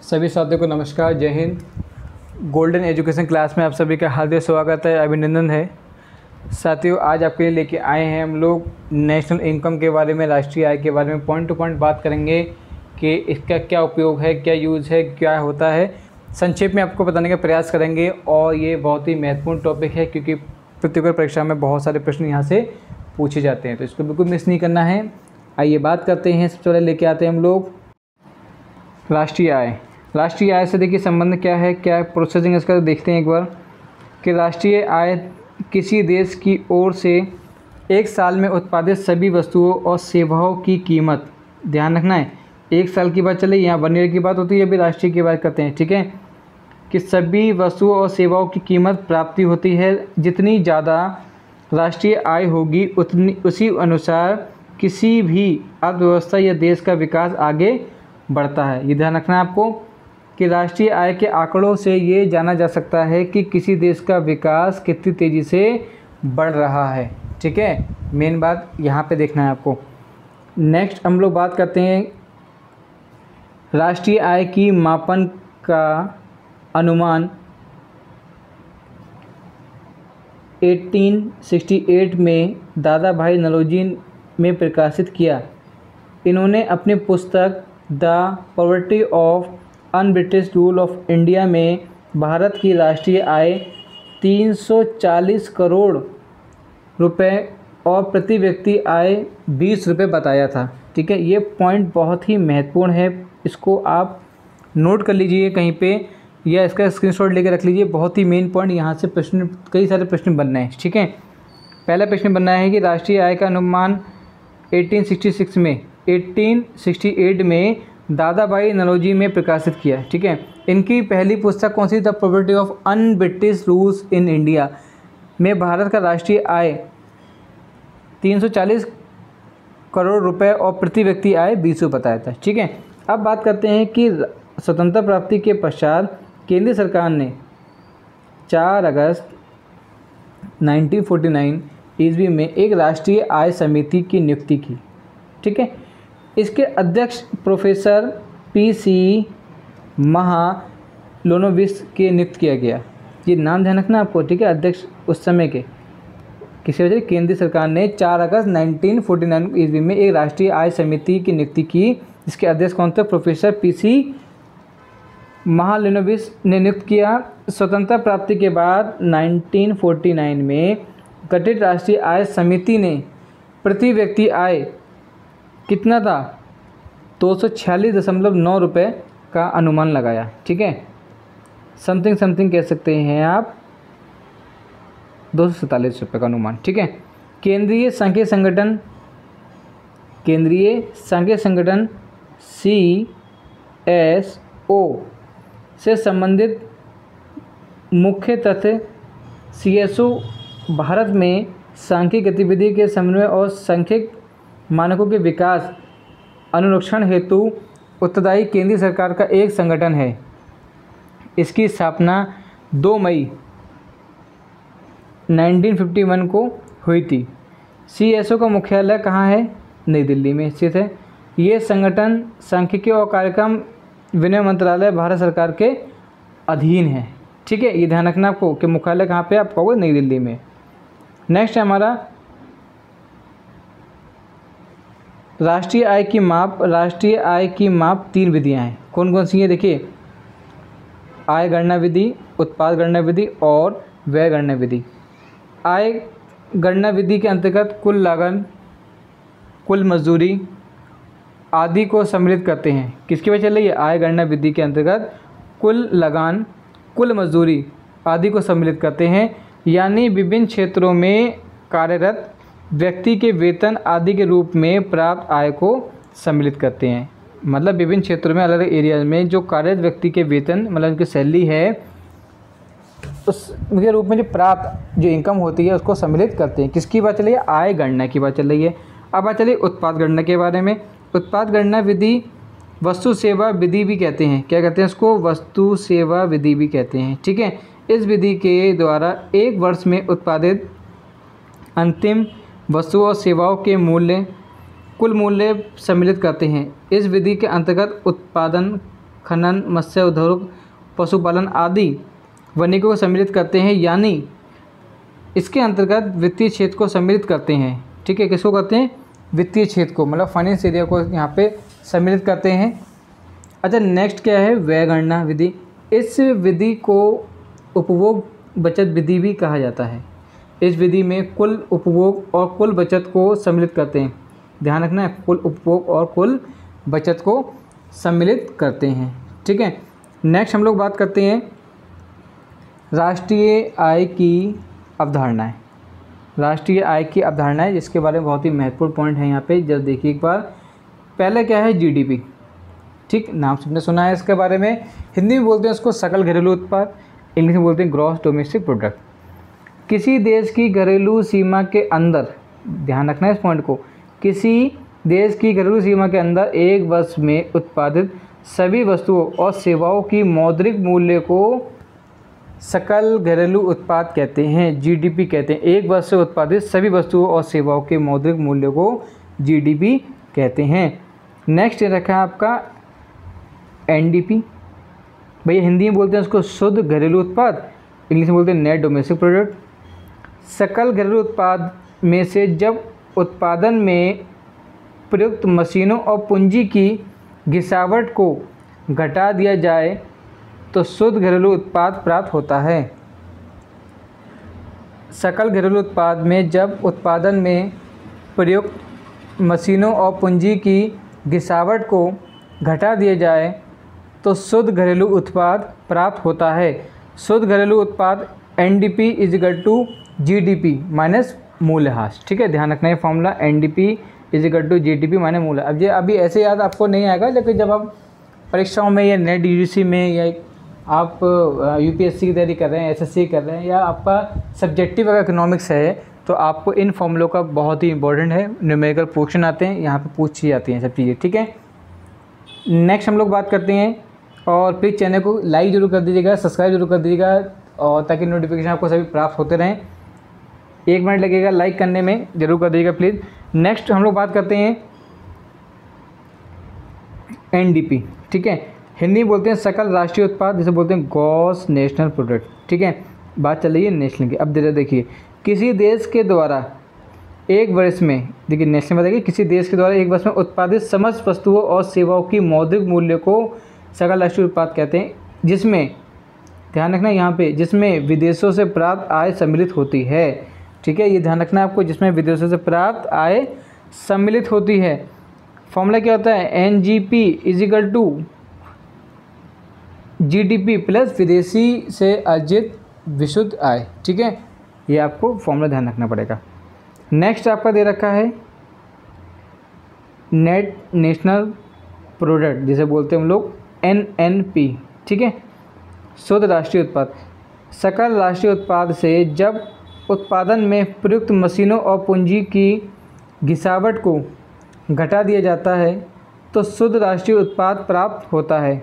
सभी साथियों को नमस्कार, जय हिंद। गोल्डन एजुकेशन क्लास में आप सभी का हार्दिक स्वागत है, अभिनंदन है। साथियों, आज आपके लिए लेके आए हैं हम लोग नेशनल इनकम के बारे में, राष्ट्रीय आय के बारे में पॉइंट टू पॉइंट बात करेंगे कि इसका क्या उपयोग है, क्या यूज़ है, क्या होता है। संक्षेप में आपको बताने का प्रयास करेंगे और ये बहुत ही महत्वपूर्ण टॉपिक है क्योंकि प्रतियोगी परीक्षा में बहुत सारे प्रश्न यहाँ से पूछे जाते हैं, तो इसको बिल्कुल मिस नहीं करना है। आइए बात करते हैं। सबसे पहले लेके आते हैं हम लोग राष्ट्रीय आय। राष्ट्रीय आय से देखिए संबंध क्या है, क्या प्रोसेसिंग इसका देखते हैं एक बार कि राष्ट्रीय आय किसी देश की ओर से एक साल में उत्पादित सभी वस्तुओं और सेवाओं की कीमत, ध्यान रखना है, एक साल की बात चले, यहाँ 1 ईयर की बात होती है, अभी राष्ट्रीय की बात करते हैं, ठीक है, कि सभी वस्तुओं और सेवाओं की कीमत प्राप्ति होती है। जितनी ज़्यादा राष्ट्रीय आय होगी उसी अनुसार किसी भी अर्थव्यवस्था या देश का विकास आगे बढ़ता है। ये ध्यान रखना है आपको कि राष्ट्रीय आय के आंकड़ों से ये जाना जा सकता है कि किसी देश का विकास कितनी तेज़ी से बढ़ रहा है, ठीक है। मेन बात यहाँ पे देखना है आपको। नेक्स्ट हम लोग बात करते हैं राष्ट्रीय आय की मापन का अनुमान 1868 में दादा भाई नौरोजी में प्रकाशित किया। इन्होंने अपनी पुस्तक the poverty of un-British rule of India में भारत की राष्ट्रीय आय 340 करोड़ रुपए और प्रति व्यक्ति आय 20 रुपये बताया था, ठीक है। ये पॉइंट बहुत ही महत्वपूर्ण है, इसको आप नोट कर लीजिए कहीं पे या इसका स्क्रीनशॉट लेकर रख लीजिए। बहुत ही मेन पॉइंट, यहाँ से प्रश्न, कई सारे प्रश्न बनने हैं, ठीक है। पहला प्रश्न बनना है कि राष्ट्रीय आय का अनुमान 1868 में दादा भाई नौरोजी में प्रकाशित किया, ठीक है। इनकी पहली पुस्तक कौन सी? The poverty of unbritish rules in India में भारत का राष्ट्रीय आय 340 करोड़ रुपए और प्रति व्यक्ति आय 20 रुपये बताया था, ठीक है। अब बात करते हैं कि स्वतंत्रता प्राप्ति के पश्चात केंद्र सरकार ने 4 अगस्त 1949 ईस्वी में एक राष्ट्रीय आय समिति की नियुक्ति की, ठीक है। इसके अध्यक्ष प्रोफेसर पी.सी. महालनोबिस के नियुक्त किया गया। ये नाम ध्यान रखना आपको, ठीक है। अध्यक्ष उस समय के किसी वजह केंद्र सरकार ने 4 अगस्त 1949 ईस्वी में एक राष्ट्रीय आय समिति की नियुक्ति की। इसके अध्यक्ष कौन थे? Professor PC. महालनोबिस ने नियुक्त किया। स्वतंत्रता प्राप्ति के बाद 1949 में गठित राष्ट्रीय आय समिति ने प्रति व्यक्ति आय कितना था? 246.9 रुपये का अनुमान लगाया, ठीक है। समथिंग कह सकते हैं आप, 247 रुपये का अनुमान, ठीक है। केंद्रीय सांख्यिकी संगठन CSO से संबंधित मुख्य तथ्य CSO भारत में सांख्यिकी गतिविधि के समन्वय और सांख्यिकी मानकों के विकास अनुरक्षण हेतु उत्तरदायी केंद्रीय सरकार का एक संगठन है। इसकी स्थापना 2 मई 1951 को हुई थी। CSO का मुख्यालय कहाँ है? नई दिल्ली में स्थित है। ये संगठन सांख्यिकी और कार्यक्रम विनियम मंत्रालय भारत सरकार के अधीन है, ठीक है। ये ध्यान रखना आपको कि मुख्यालय कहाँ पे? आप कहोगे नई दिल्ली में। नेक्स्ट है हमारा राष्ट्रीय आय की माप। राष्ट्रीय आय की माप 3 विधियां हैं। कौन कौन सी हैं? देखिए, आय गणना विधि, उत्पाद गणना विधि और व्यय गणना विधि। आय गणना विधि के अंतर्गत कुल लागत, कुल मजदूरी आदि को सम्मिलित करते हैं। किसकी वजह चल रही है? आय गणना विधि के अंतर्गत कुल लगान, कुल मजदूरी आदि को सम्मिलित करते हैं, यानी विभिन्न क्षेत्रों में कार्यरत व्यक्ति के वेतन आदि के रूप में प्राप्त आय को सम्मिलित करते हैं। मतलब विभिन्न क्षेत्रों में, अलग अलग एरियाज में जो कार्यरत व्यक्ति के वेतन, मतलब उनकी सैलरी है, उसके रूप में जो प्राप्त जो इनकम होती है उसको सम्मिलित करते हैं। किसकी बात चल रही है? आय गणना की बात चल रही है। अब बात चलिए उत्पाद गणना के बारे में। उत्पाद गणना विधि वस्तु सेवा विधि भी कहते हैं। क्या कहते हैं इसको? वस्तु सेवा विधि भी कहते हैं, ठीक है। इस विधि के द्वारा एक वर्ष में उत्पादित अंतिम वस्तुओं और सेवाओं के मूल्य, कुल मूल्य सम्मिलित करते हैं। इस विधि के अंतर्गत उत्पादन खनन, मत्स्य उद्योग, पशुपालन आदि वानिकी को सम्मिलित करते हैं, यानी इसके अंतर्गत वित्तीय क्षेत्र को सम्मिलित करते हैं। ठीक है, किसको करते हैं? वित्तीय क्षेत्र को, मतलब फाइनेंस एरिया को यहाँ पे सम्मिलित करते हैं। अच्छा, नेक्स्ट क्या है? व्यय गणना विधि। इस विधि को उपभोग बचत विधि भी कहा जाता है। इस विधि में कुल उपभोग और कुल बचत को सम्मिलित करते हैं। ध्यान रखना है, कुल उपभोग और कुल बचत को सम्मिलित करते हैं। ठीक है, नेक्स्ट हम लोग बात करते हैं राष्ट्रीय आय की अवधारणाएं। राष्ट्रीय आय की अवधारणाएं, जिसके बारे में बहुत ही महत्वपूर्ण पॉइंट है यहाँ पे, जब देखिए एक बार। पहले क्या है? जीडीपी। ठीक, नाम सबने सुना है इसके बारे में। हिंदी में बोलते हैं उसको सकल घरेलू उत्पाद, इंग्लिश में बोलते हैं ग्रॉस डोमेस्टिक प्रोडक्ट। किसी देश की घरेलू सीमा के अंदर, ध्यान रखना है इस पॉइंट को, किसी देश की घरेलू सीमा के अंदर एक वर्ष में उत्पादित सभी वस्तुओं और सेवाओं की मौद्रिक मूल्य को सकल घरेलू उत्पाद कहते हैं, जीडीपी कहते हैं। एक वर्ष से उत्पादित सभी वस्तुओं और सेवाओं के मौद्रिक मूल्य को जीडीपी कहते हैं। नेक्स्ट रखा है आपका एनडीपी। भैया हिंदी में बोलते हैं उसको शुद्ध घरेलू उत्पाद, इंग्लिश में बोलते हैं नेट डोमेस्टिक प्रोडक्ट। सकल घरेलू उत्पाद में से जब उत्पादन में प्रयुक्त मशीनों और पूंजी की घिसावट को घटा दिया जाए तो शुद्ध घरेलू उत्पाद प्राप्त होता है। सकल घरेलू उत्पाद में जब उत्पादन में प्रयुक्त मशीनों और पूंजी की घिसावट को घटा दिया जाए तो शुद्ध घरेलू उत्पाद प्राप्त होता है। शुद्ध घरेलू उत्पाद NDP is equal to GDP minus मूल्यह्रास। ठीक है, ध्यान रखना है formula, NDP is equal to GDP minus मूल्य। अब ये अभी ऐसे याद आपको नहीं आएगा, लेकिन जब आप परीक्षाओं में या नेट यूजीसी में या आप यूपीएससी की तैयारी कर रहे हैं, एसएससी कर रहे हैं, या आपका सब्जेक्टिव अगर इकोनॉमिक्स है, तो आपको इन फॉर्मूलों का बहुत ही इंपॉर्टेंट है। न्यूमेरिकल क्वेश्चन आते हैं, यहाँ पे पूछी जाती हैं सब चीज़ें। ठीक है, नेक्स्ट हम लोग बात करते हैं, और प्लीज़ चैनल को लाइक जरूर कर दीजिएगा, सब्सक्राइब जरूर कर दीजिएगा, और ताकि नोटिफिकेशन आपको सभी प्राप्त होते रहें। 1 मिनट लगेगा लाइक करने में, जरूर कर दीजिएगा प्लीज़। नेक्स्ट हम लोग बात करते हैं एनडीपी। ठीक है, हिंदी में बोलते हैं सकल राष्ट्रीय उत्पाद, जिसे बोलते हैं ग्रॉस नेशनल प्रोडक्ट। ठीक है, बात चल रही है नेशनल की। अब देखिए, किसी देश के द्वारा एक वर्ष में, देखिए नेशनल बताइए, किसी देश के द्वारा एक वर्ष में उत्पादित समस्त वस्तुओं और सेवाओं की मौद्रिक मूल्य को सकल राष्ट्रीय उत्पाद कहते हैं, जिसमें ध्यान रखना यहाँ पे, जिसमें विदेशों से प्राप्त आय सम्मिलित होती है। ठीक है, ये ध्यान रखना है आपको, जिसमें विदेशों से प्राप्त आय सम्मिलित होती है। फॉर्मूला क्या होता है? NGP is equal to GDP plus विदेशी से अर्जित विशुद्ध आय। ठीक है, ये आपको फॉर्मूला ध्यान रखना पड़ेगा। नेक्स्ट आपका दे रखा है नेट नेशनल प्रोडक्ट, जिसे बोलते हैं हम लोग एनएनपी। ठीक है, शुद्ध राष्ट्रीय उत्पाद। सकल राष्ट्रीय उत्पाद से जब उत्पादन में प्रयुक्त मशीनों और पूंजी की घिसावट को घटा दिया जाता है तो शुद्ध राष्ट्रीय उत्पाद प्राप्त होता है।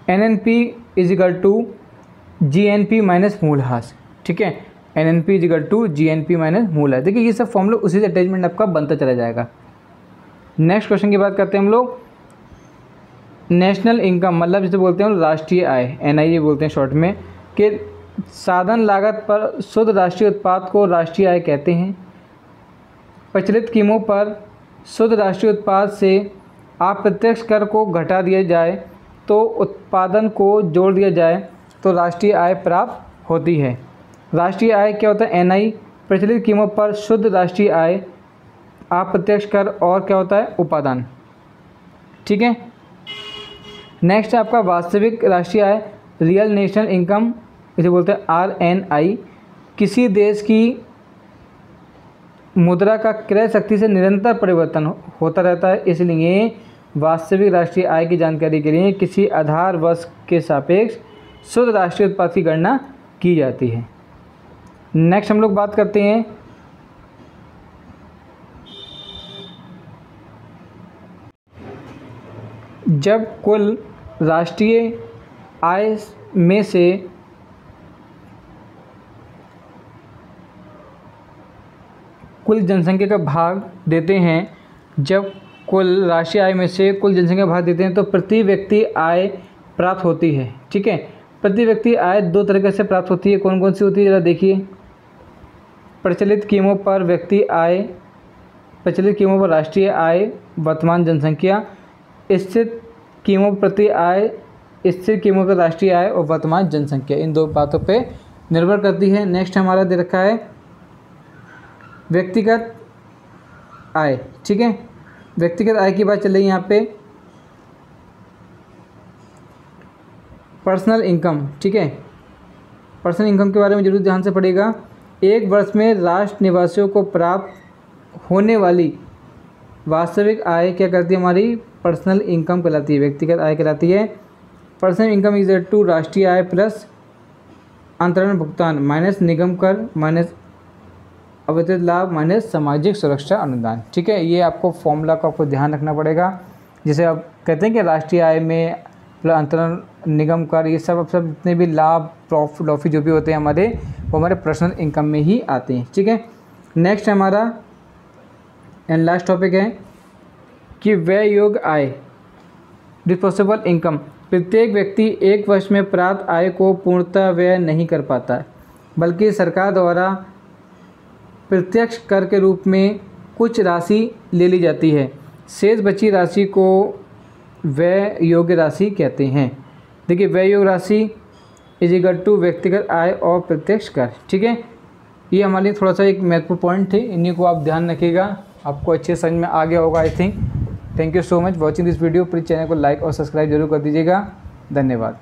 NNP is equal to GNP minus मूल्यह्रास। ठीक है, NNP is equal to GNP minus मूल्यह्रास। देखिए ये सब फॉर्मूला उसी से अटैचमेंट आपका बनता चला जाएगा। नेक्स्ट क्वेश्चन की बात करते हैं हम लोग, नेशनल इनकम, मतलब जिसे बोलते हैं हम राष्ट्रीय आय, एनआईए बोलते हैं शॉर्ट में, के साधन लागत पर शुद्ध राष्ट्रीय उत्पाद को राष्ट्रीय आय कहते हैं। प्रचलित कीमतों पर शुद्ध राष्ट्रीय उत्पाद से अप्रत्यक्ष कर को घटा दिया जाए तो उत्पादन को जोड़ दिया जाए तो राष्ट्रीय आय प्राप्त होती है। राष्ट्रीय आय क्या होता है? एनआई, प्रचलित कीमतों पर शुद्ध राष्ट्रीय आय, अप्रत्यक्ष कर, और क्या होता है? उपादान। ठीक है, नेक्स्ट है आपका वास्तविक राष्ट्रीय आय, रियल नेशनल इनकम, इसे बोलते हैं आरएनआई। किसी देश की मुद्रा का क्रय शक्ति से निरंतर परिवर्तन होता रहता है, इसलिए वास्तविक राष्ट्रीय आय की जानकारी के लिए किसी आधार वर्ष के सापेक्ष शुद्ध राष्ट्रीय उत्पाद की गणना की जाती है। नेक्स्ट हम लोग बात करते हैं जब कुल राष्ट्रीय आय में से कुल जनसंख्या का भाग देते हैं, जब कुल राष्ट्रीय आय में से कुल जनसंख्या भाग देते हैं तो प्रति व्यक्ति आय प्राप्त होती है। ठीक है, प्रति व्यक्ति आय दो तरीके से प्राप्त होती है। कौन कौन सी होती है ज़रा देखिए। प्रचलित कीमों पर व्यक्ति आय, प्रचलित कीमों पर राष्ट्रीय आय, वर्तमान जनसंख्या, स्थिर कीमों पर प्रति आय, स्थिर कीमों पर राष्ट्रीय आय और वर्तमान जनसंख्या, इन दो बातों पे निर्भर करती है। नेक्स्ट हमारा दे रखा है व्यक्तिगत आय। ठीक है, व्यक्तिगत आय की बात चल रही है यहाँ पे। पर्सनल इनकम, ठीक है, पर्सनल इनकम के बारे में जरूर ध्यान से पढ़ेगा। एक वर्ष में राष्ट्र निवासियों को प्राप्त होने वाली वास्तविक आय क्या करती है हमारी? पर्सनल इनकम कहलाती है, व्यक्तिगत आय कहलाती है। पर्सनल इनकम इज टू राष्ट्रीय आय प्लस अंतरण भुगतान माइनस निगम कर माइनस अवितरित लाभ माइनस सामाजिक सुरक्षा अनुदान। ठीक है, ये आपको फॉर्मूला का आपको ध्यान रखना पड़ेगा। जैसे आप कहते हैं कि राष्ट्रीय आय में प्लस अंतरण निगम कर, ये सब जितने भी लाभ प्रॉफिट लॉफी जो भी होते हैं हमारे, वो हमारे पर्सनल इनकम में ही आते हैं। ठीक है, नेक्स्ट हमारा एंड लास्ट टॉपिक है कि व्यय योग्य आय, डिस्पोजेबल इनकम। प्रत्येक व्यक्ति एक वर्ष में प्राप्त आय को पूर्णतः व्यय नहीं कर पाता है, बल्कि सरकार द्वारा प्रत्यक्ष कर के रूप में कुछ राशि ले ली जाती है। शेष बची राशि को व्यय योग्य राशि कहते हैं। देखिए, व्यय योग्य राशि इज इक्वल टू व्यक्तिगत आय और प्रत्यक्ष कर। ठीक है, ये हमारे लिए थोड़ा सा एक महत्वपूर्ण पॉइंट थे, इन्हीं को आप ध्यान रखिएगा, आपको अच्छे समझ में आ गया होगा I think. Thank you so much watching this video. Please channel को लाइक और सब्सक्राइब जरूर कर दीजिएगा। धन्यवाद।